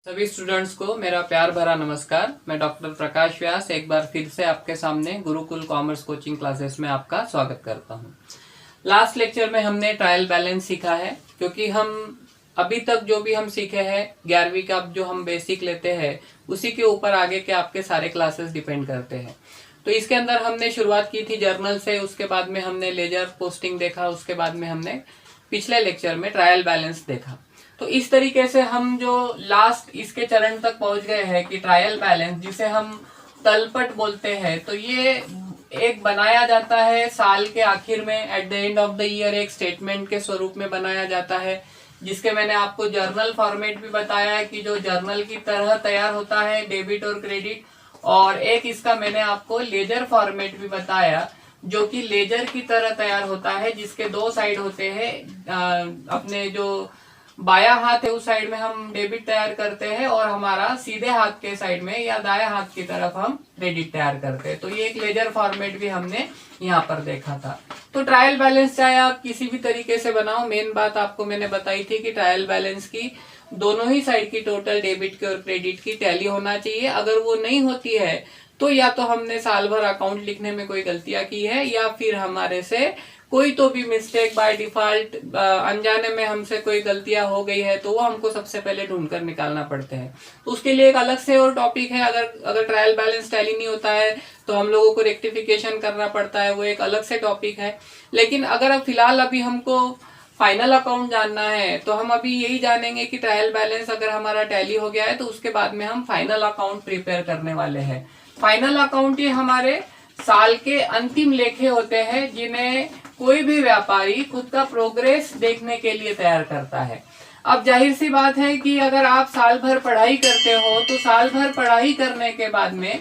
सभी स्टूडेंट्स को मेरा प्यार भरा नमस्कार। मैं डॉक्टर प्रकाश व्यास एक बार फिर से आपके सामने गुरुकुल कॉमर्स कोचिंग क्लासेस में आपका स्वागत करता हूं। लास्ट लेक्चर में हमने ट्रायल बैलेंस सीखा है, क्योंकि हम अभी तक जो भी हम सीखे हैं 11वीं का जो हम बेसिक लेते हैं उसी के ऊपर आगे के आपके सारे क्लासेस डिपेंड करते हैं। तो इसके अंदर हमने शुरुआत की थी जर्नल से, उसके बाद में हमने लेजर पोस्टिंग देखा, उसके बाद में हमने पिछले लेक्चर में ट्रायल बैलेंस देखा। तो इस तरीके से हम जो लास्ट इसके चरण तक पहुंच गए हैं कि ट्रायल बैलेंस, जिसे हम तलपट बोलते हैं, तो ये एक बनाया जाता है साल के आखिर में, at the end of the year एक स्टेटमेंट के स्वरूप में बनाया जाता है, जिसके मैंने आपको जर्नल फॉर्मेट भी बताया है कि जो जर्नल की तरह तैयार होता है, डेबिट और क्रेडिट। और एक इसका मैंने आपको लेजर फॉर्मेट भी बताया जो कि लेजर की तरह तैयार होता है, जिसके दो साइड होते हैं। अपने जो बाया हाथ है उस साइड में हम डेबिट तैयार करते हैं और हमारा सीधे हाथ के साइड में या दाया हाथ की तरफ हम क्रेडिट तैयार करते हैं। तो ये एक लेजर फॉर्मेट भी हमने यहाँ पर देखा था। तो ट्रायल बैलेंस चाहे आप किसी भी तरीके से बनाओ, मेन बात आपको मैंने बताई थी कि ट्रायल बैलेंस की दोनों ही साइड की टोटल डेबिट की और क्रेडिट की टैली होना चाहिए। अगर वो नहीं होती है तो या तो हमने साल भर अकाउंट लिखने में कोई गलतियां की है, या फिर हमारे से कोई तो भी मिस्टेक बाय डिफॉल्ट अनजाने में हमसे कोई गलतियां हो गई है, तो वो हमको सबसे पहले ढूंढ कर निकालना पड़ते हैं। तो उसके लिए एक अलग से और टॉपिक है। अगर ट्रायल बैलेंस टैली नहीं होता है तो हम लोगों को रेक्टिफिकेशन करना पड़ता है, वो एक अलग से टॉपिक है। लेकिन अगर फिलहाल अभी हमको फाइनल अकाउंट जानना है तो हम अभी यही जानेंगे कि ट्रायल बैलेंस अगर हमारा टैली हो गया है तो उसके बाद में हम फाइनल अकाउंट प्रिपेयर करने वाले हैं। फाइनल अकाउंट ये हमारे साल के अंतिम लेखे होते हैं, जिन्हें कोई भी व्यापारी खुद का प्रोग्रेस देखने के लिए तैयार करता है। अब जाहिर सी बात है कि अगर आप साल भर पढ़ाई करते हो तो साल भर पढ़ाई करने के बाद में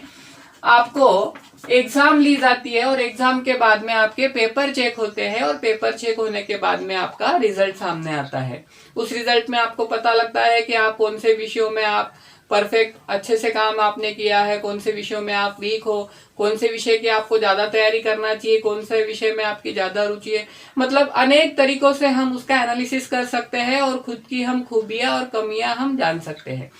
आपको एग्जाम ली जाती है और एग्जाम के बाद में आपके पेपर चेक होते हैं और पेपर चेक होने के बाद में आपका रिजल्ट सामने आता है। उस रिजल्ट में आपको पता लगता है कि आप कौन से विषयों में आप परफेक्ट अच्छे से काम आपने किया है, कौन से विषयों में आप वीक हो, कौन से विषय की आपको ज्यादा तैयारी करना चाहिए, कौन से विषय में आपकी ज्यादा रुचि है। मतलब अनेक तरीकों से हम उसका एनालिसिस कर सकते हैं और खुद की हम खूबियां और कमियां हम जान सकते हैं।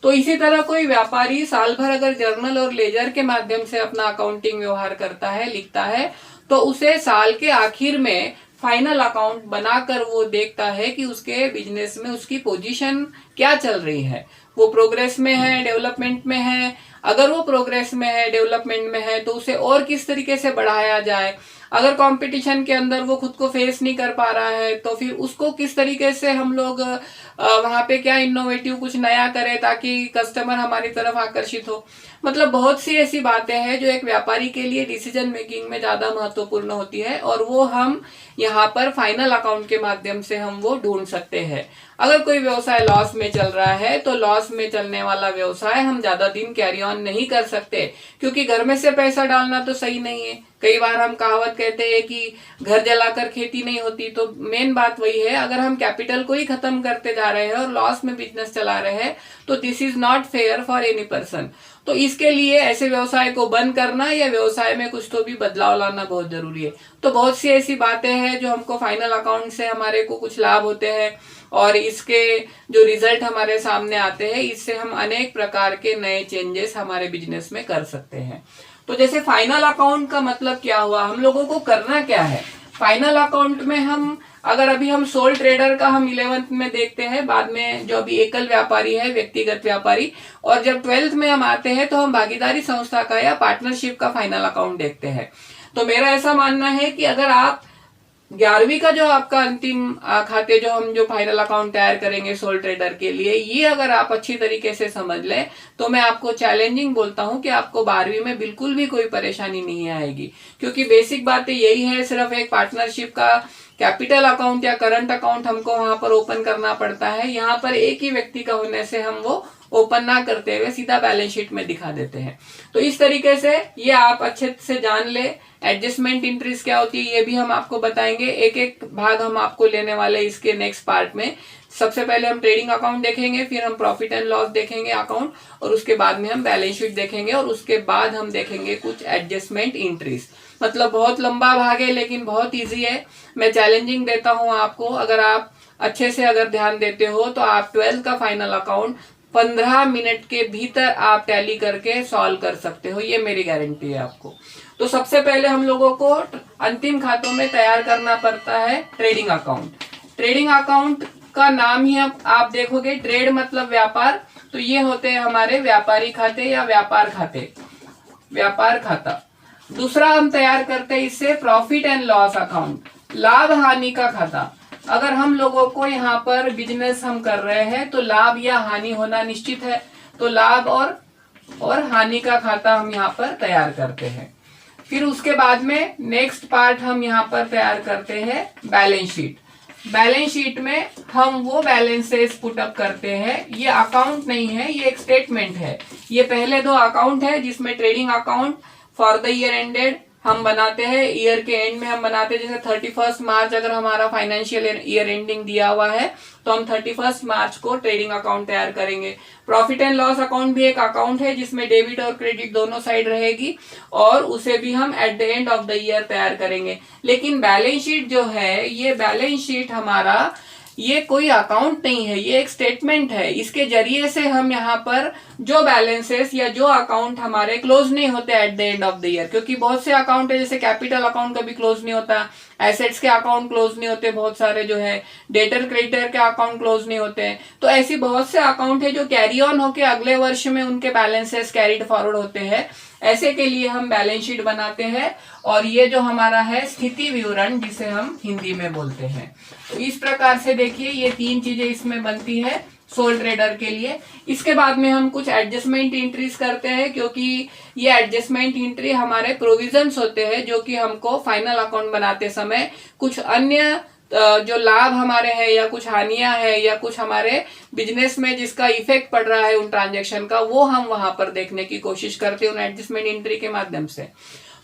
तो इसी तरह कोई व्यापारी साल भर अगर जर्नल और लेजर के माध्यम से अपना अकाउंटिंग व्यवहार करता है, लिखता है, तो उसे साल के आखिर में फाइनल अकाउंट बनाकर वो देखता है कि उसके बिजनेस में उसकी पोजीशन क्या चल रही है, वो प्रोग्रेस में है, डेवलपमेंट में है। अगर वो प्रोग्रेस में है, डेवलपमेंट में है, तो उसे और किस तरीके से बढ़ाया जाए। अगर कंपटीशन के अंदर वो खुद को फेस नहीं कर पा रहा है तो फिर उसको किस तरीके से हम लोग वहां पे क्या इनोवेटिव कुछ नया करें ताकि कस्टमर हमारी तरफ आकर्षित हो। मतलब बहुत सी ऐसी बातें हैं जो एक व्यापारी के लिए डिसीजन मेकिंग में ज्यादा महत्वपूर्ण होती है, और वो हम यहाँ पर फाइनल अकाउंट के माध्यम से हम वो ढूंढ सकते हैं। अगर कोई व्यवसाय लॉस में चल रहा है तो लॉस में चलने वाला व्यवसाय हम ज्यादा दिन कैरी ऑन नहीं कर सकते, क्योंकि घर में से पैसा डालना तो सही नहीं है। कई बार हम कहावत कहते हैं कि घर जलाकर खेती नहीं होती, तो मेन बात वही है। अगर हम कैपिटल को ही खत्म करते जा रहे हैं और लॉस में बिजनेस चला रहे हैं तो this is not fair for any person. तो इसके लिए ऐसे व्यवसाय को बंद करना या व्यवसाय में कुछ तो भी बदलाव लाना बहुत जरूरी है। तो बहुत सी ऐसी बातें हैं जो हमको फाइनल अकाउंट से हमारे को कुछ लाभ होते हैं, और इसके जो रिजल्ट हमारे सामने आते हैं इससे हम अनेक प्रकार के नए चेंजेस हमारे बिजनेस में कर सकते हैं। तो जैसे फाइनल अकाउंट का मतलब क्या हुआ, हम लोगों को करना क्या है फाइनल अकाउंट में। हम अगर अभी हम सोल ट्रेडर का हम 11th में देखते हैं, बाद में जो अभी एकल व्यापारी है, व्यक्तिगत व्यापारी, और जब 12th में हम आते हैं तो हम भागीदारी संस्था का या पार्टनरशिप का फाइनल अकाउंट देखते हैं। तो मेरा ऐसा मानना है कि अगर आप 11वीं का जो आपका अंतिम खाते जो हम जो फाइनल अकाउंट तैयार करेंगे सोल ट्रेडर के लिए, ये अगर आप अच्छी तरीके से समझ लें तो मैं आपको चैलेंजिंग बोलता हूं कि आपको 12वीं में बिल्कुल भी कोई परेशानी नहीं आएगी, क्योंकि बेसिक बातें यही है। सिर्फ एक पार्टनरशिप का कैपिटल अकाउंट या करंट अकाउंट हमको वहां पर ओपन करना पड़ता है। यहाँ पर एक ही व्यक्ति का होने से हम वो ओपन ना करते हुए सीधा बैलेंस शीट में दिखा देते हैं। तो इस तरीके से ये आप अच्छे से जान ले। एडजस्टमेंट इंट्रीज क्या होती है ये भी हम आपको बताएंगे, एक एक भाग हम आपको लेने वाले इसके नेक्स्ट पार्ट में। सबसे पहले हम ट्रेडिंग अकाउंट देखेंगे, फिर हम प्रॉफिट एंड लॉस देखेंगे अकाउंट, और उसके बाद में हम बैलेंस शीट देखेंगे, और उसके बाद हम देखेंगे कुछ एडजस्टमेंट इंट्रीज। मतलब बहुत लंबा भाग है लेकिन बहुत इजी है। मैं चैलेंजिंग देता हूं आपको, अगर आप अच्छे से अगर ध्यान देते हो तो आप 12th का फाइनल अकाउंट 15 मिनट के भीतर आप टैली करके सॉल्व कर सकते हो, ये मेरी गारंटी है आपको। तो सबसे पहले हम लोगों को अंतिम खातों में तैयार करना पड़ता है ट्रेडिंग अकाउंट। ट्रेडिंग अकाउंट का नाम ही आप देखोगे, ट्रेड मतलब व्यापार, तो ये होते हैं हमारे व्यापारी खाते या व्यापार खाते, व्यापार खाता। दूसरा हम तैयार करते हैं इससे प्रॉफिट एंड लॉस अकाउंट, लाभ हानि का खाता। अगर हम लोगों को यहाँ पर बिजनेस हम कर रहे हैं तो लाभ या हानि होना निश्चित है, तो लाभ और हानि का खाता हम यहाँ पर तैयार करते हैं। फिर उसके बाद में नेक्स्ट पार्ट हम यहाँ पर तैयार करते हैं बैलेंस शीट। बैलेंस शीट में हम वो बैलेंसेस पुटअप करते हैं, ये अकाउंट नहीं है, ये एक स्टेटमेंट है। ये पहले दो अकाउंट है जिसमें trading account for the year ended हम बनाते हैं, ईयर के एंड में हम बनाते हैं। जैसे 31 मार्च अगर हमारा फाइनेंशियल ईयर एंडिंग दिया हुआ है तो हम 31 मार्च को ट्रेडिंग अकाउंट तैयार करेंगे। प्रॉफिट एंड लॉस अकाउंट भी एक अकाउंट है जिसमें डेबिट और क्रेडिट दोनों साइड रहेगी, और उसे भी हम at the end of the year तैयार करेंगे। लेकिन बैलेंस शीट जो है, ये बैलेंस शीट हमारा ये कोई अकाउंट नहीं है, ये एक स्टेटमेंट है। इसके जरिए से हम यहाँ पर जो बैलेंसेस या जो अकाउंट हमारे क्लोज नहीं होते at the end of the year, क्योंकि बहुत से अकाउंट है, जैसे कैपिटल अकाउंट कभी क्लोज नहीं होता, एसेट्स के अकाउंट क्लोज नहीं होते, बहुत सारे जो है डेटर क्रेडिटर के अकाउंट क्लोज नहीं होते हैं। तो ऐसी बहुत से अकाउंट है जो कैरी ऑन होके अगले वर्ष में उनके बैलेंसेस कैरिड फॉरवर्ड होते हैं। ऐसे के लिए हम बैलेंस शीट बनाते हैं, और ये जो हमारा है स्थिति विवरण, जिसे हम हिंदी में बोलते हैं। तो इस प्रकार से देखिए ये तीन चीजें इसमें बनती है सोल ट्रेडर के लिए। इसके बाद में हम कुछ एडजस्टमेंट एंट्रीज करते हैं, क्योंकि ये एडजस्टमेंट एंट्री हमारे प्रोविजंस होते हैं जो कि हमको फाइनल अकाउंट बनाते समय कुछ अन्य जो लाभ हमारे हैं या कुछ हानियां हैं या कुछ हमारे बिजनेस में जिसका इफेक्ट पड़ रहा है उन ट्रांजैक्शन का, वो हम वहां पर देखने की कोशिश करते हैं उन एडजस्टमेंट एंट्री के माध्यम से।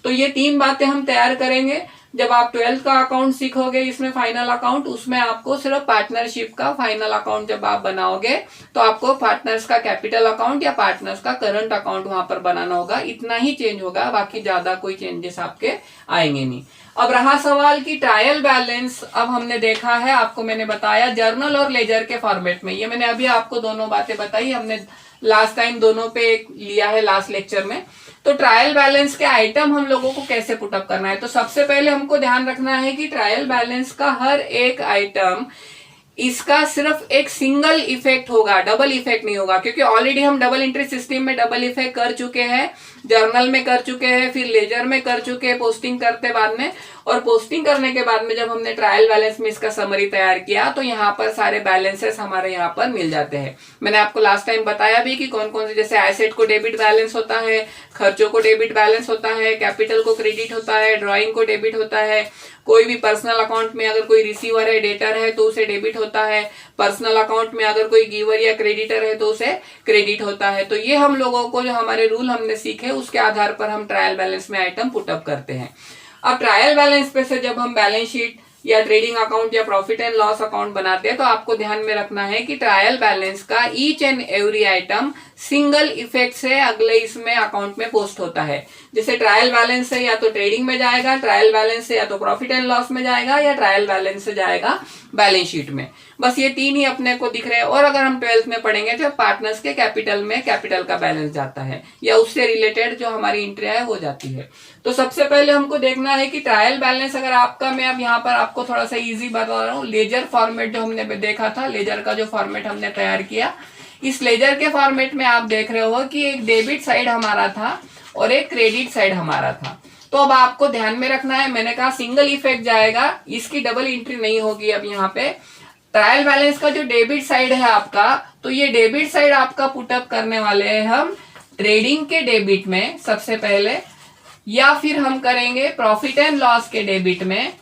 तो ये तीन बातें हम तैयार करेंगे। जब आप 12th का अकाउंट सीखोगे इसमें फाइनल अकाउंट, उसमें आपको सिर्फ पार्टनरशिप का फाइनल अकाउंट जब आप बनाओगे तो आपको पार्टनर्स का कैपिटल अकाउंट या पार्टनर्स का करंट अकाउंट वहां पर बनाना होगा। इतना ही चेंज होगा, बाकी ज्यादा कोई चेंजेस आपके आएंगे नहीं। अब रहा सवाल की ट्रायल बैलेंस। अब हमने देखा है, आपको मैंने बताया जर्नल और लेजर के फॉर्मेट में, ये मैंने अभी आपको दोनों बातें बताई, हमने लास्ट टाइम दोनों पे लिया है लास्ट लेक्चर में। तो ट्रायल बैलेंस के आइटम हम लोगों को कैसे पुटअप करना है, तो सबसे पहले हमको ध्यान रखना है कि ट्रायल बैलेंस का हर एक आइटम इसका सिर्फ एक सिंगल इफेक्ट होगा, डबल इफेक्ट नहीं होगा, क्योंकि ऑलरेडी हम डबल एंट्री सिस्टम में डबल इफेक्ट कर चुके हैं, जर्नल में कर चुके हैं, फिर लेजर में कर चुके हैं पोस्टिंग करते बाद में। और पोस्टिंग करने के बाद में जब हमने ट्रायल बैलेंस में इसका समरी तैयार किया तो यहाँ पर सारे बैलेंसेस हमारे यहाँ पर मिल जाते हैं। मैंने आपको लास्ट टाइम बताया भी कि कौन कौन से, जैसे एसेट को डेबिट बैलेंस होता है, खर्चों को डेबिट बैलेंस होता है, कैपिटल को क्रेडिट होता है, ड्राइंग को डेबिट होता है, कोई भी पर्सनल अकाउंट में अगर कोई रिसीवर है, डेटर है तो उसे डेबिट होता है, पर्सनल अकाउंट में अगर कोई गिवर या क्रेडिटर है तो उसे क्रेडिट होता है। तो ये हम लोगों को जो हमारे रूल हमने सीखे उसके आधार पर हम ट्रायल बैलेंस में आइटम पुटअप करते हैं। अब ट्रायल बैलेंस पे से जब हम बैलेंस शीट या ट्रेडिंग अकाउंट या प्रॉफिट एंड लॉस अकाउंट बनाते हैं तो आपको ध्यान में रखना है कि ट्रायल बैलेंस का each and every item single effect से अगले इसमें अकाउंट में पोस्ट होता है। जैसे ट्रायल बैलेंस से या तो ट्रेडिंग में जाएगा, ट्रायल बैलेंस से या तो प्रॉफिट एंड लॉस में जाएगा, या ट्रायल बैलेंस से जाएगा बैलेंस शीट में। बस ये तीन ही अपने को दिख रहे हैं। और अगर हम 12th में पढ़ेंगे तो पार्टनर्स के कैपिटल में कैपिटल का बैलेंस जाता है या उससे रिलेटेड जो हमारी एंट्री है वो जाती है। तो सबसे पहले हमको देखना है कि ट्रायल बैलेंस अगर आपका, मैं अब यहाँ पर आपको थोड़ा सा इजी बता रहा हूँ, लेजर फॉर्मेट जो हमने देखा था, लेजर का जो फॉर्मेट हमने तैयार किया, इस लेजर के फॉर्मेट में आप देख रहे हो कि एक डेबिट साइड हमारा था और एक क्रेडिट साइड हमारा था। तो अब आपको ध्यान में रखना है, मैंने कहा सिंगल इफेक्ट जाएगा, इसकी डबल एंट्री नहीं होगी। अब यहाँ पे ट्रायल बैलेंस का जो डेबिट साइड है आपका, तो ये डेबिट साइड आपका पुटअप करने वाले हैं हम ट्रेडिंग के डेबिट में सबसे पहले, या फिर हम करेंगे प्रॉफिट एंड लॉस के डेबिट में,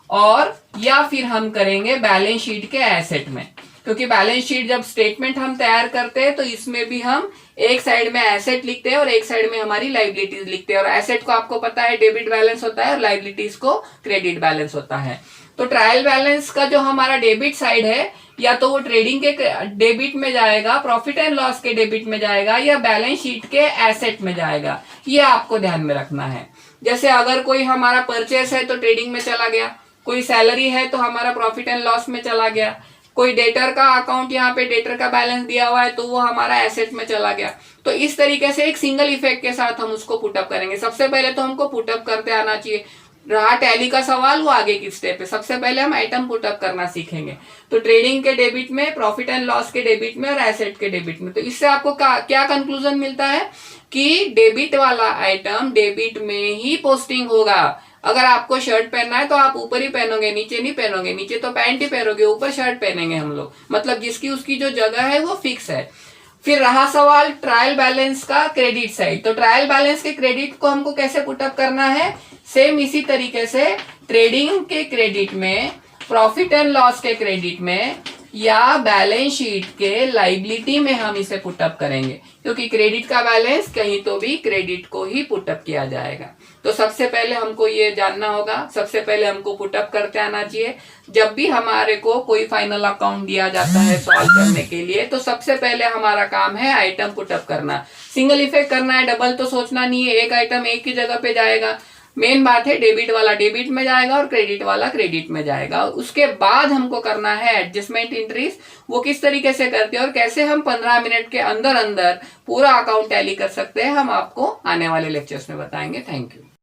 और या फिर हम करेंगे बैलेंस शीट के एसेट में। क्योंकि बैलेंस शीट जब स्टेटमेंट हम तैयार करते हैं तो इसमें भी हम एक साइड में एसेट लिखते हैं और एक साइड में हमारी लाइबिलिटीज लिखते हैं। और एसेट को आपको पता है डेबिट बैलेंस होता है और लाइबिलिटीज को क्रेडिट बैलेंस होता है। तो ट्रायल बैलेंस का जो हमारा डेबिट साइड है, या तो वो ट्रेडिंग के डेबिट में जाएगा, प्रॉफिट एंड लॉस के डेबिट में जाएगा, या बैलेंस शीट के एसेट में जाएगा। ये आपको ध्यान में रखना है। जैसे अगर कोई हमारा परचेस है तो ट्रेडिंग में चला गया, कोई सैलरी है तो हमारा प्रॉफिट एंड लॉस में चला गया, कोई डेटर का अकाउंट, यहाँ पे डेटर का बैलेंस दिया हुआ है तो वो हमारा एसेट में चला गया। तो इस तरीके से एक सिंगल इफेक्ट के साथ हम उसको पुटअप करेंगे। सबसे पहले तो हमको पुटअप करते आना चाहिए। रहा टैली का सवाल, वो आगे की स्टेप है। सबसे पहले हम आइटम पुटअप करना सीखेंगे। तो ट्रेडिंग के डेबिट में, प्रॉफिट एंड लॉस के डेबिट में और एसेट के डेबिट में। तो इससे आपको क्या कंक्लूजन मिलता है कि डेबिट वाला आइटम डेबिट में ही पोस्टिंग होगा। अगर आपको शर्ट पहनना है तो आप ऊपर ही पहनोगे, नीचे नहीं पहनोगे। नीचे तो पैंट ही पहनोगे, ऊपर शर्ट पहनेंगे हम लोग। मतलब जिसकी उसकी जो जगह है वो फिक्स है। फिर रहा सवाल ट्रायल बैलेंस का क्रेडिट साइड। तो ट्रायल बैलेंस के क्रेडिट को हमको कैसे पुटअप करना है? सेम इसी तरीके से ट्रेडिंग के क्रेडिट में, प्रॉफिट एंड लॉस के क्रेडिट में या बैलेंस शीट के लाइबिलिटी में हम इसे पुटअप करेंगे, क्योंकि क्रेडिट का बैलेंस कहीं तो भी क्रेडिट को ही पुटअप किया जाएगा। तो सबसे पहले हमको ये जानना होगा, सबसे पहले हमको पुटअप करते आना चाहिए। जब भी हमारे को कोई फाइनल अकाउंट दिया जाता है सॉल्व करने के लिए, तो सबसे पहले हमारा काम है आइटम पुटअप करना। सिंगल इफेक्ट करना है, डबल तो सोचना नहीं है। एक आइटम एक ही जगह पे जाएगा। मेन बात है डेबिट वाला डेबिट में जाएगा और क्रेडिट वाला क्रेडिट में जाएगा। उसके बाद हमको करना है एडजस्टमेंट एंट्रीज। वो किस तरीके से करते हैं और कैसे हम 15 मिनट के अंदर अंदर पूरा अकाउंट टैली कर सकते हैं, हम आपको आने वाले लेक्चर्स में बताएंगे। Thank you.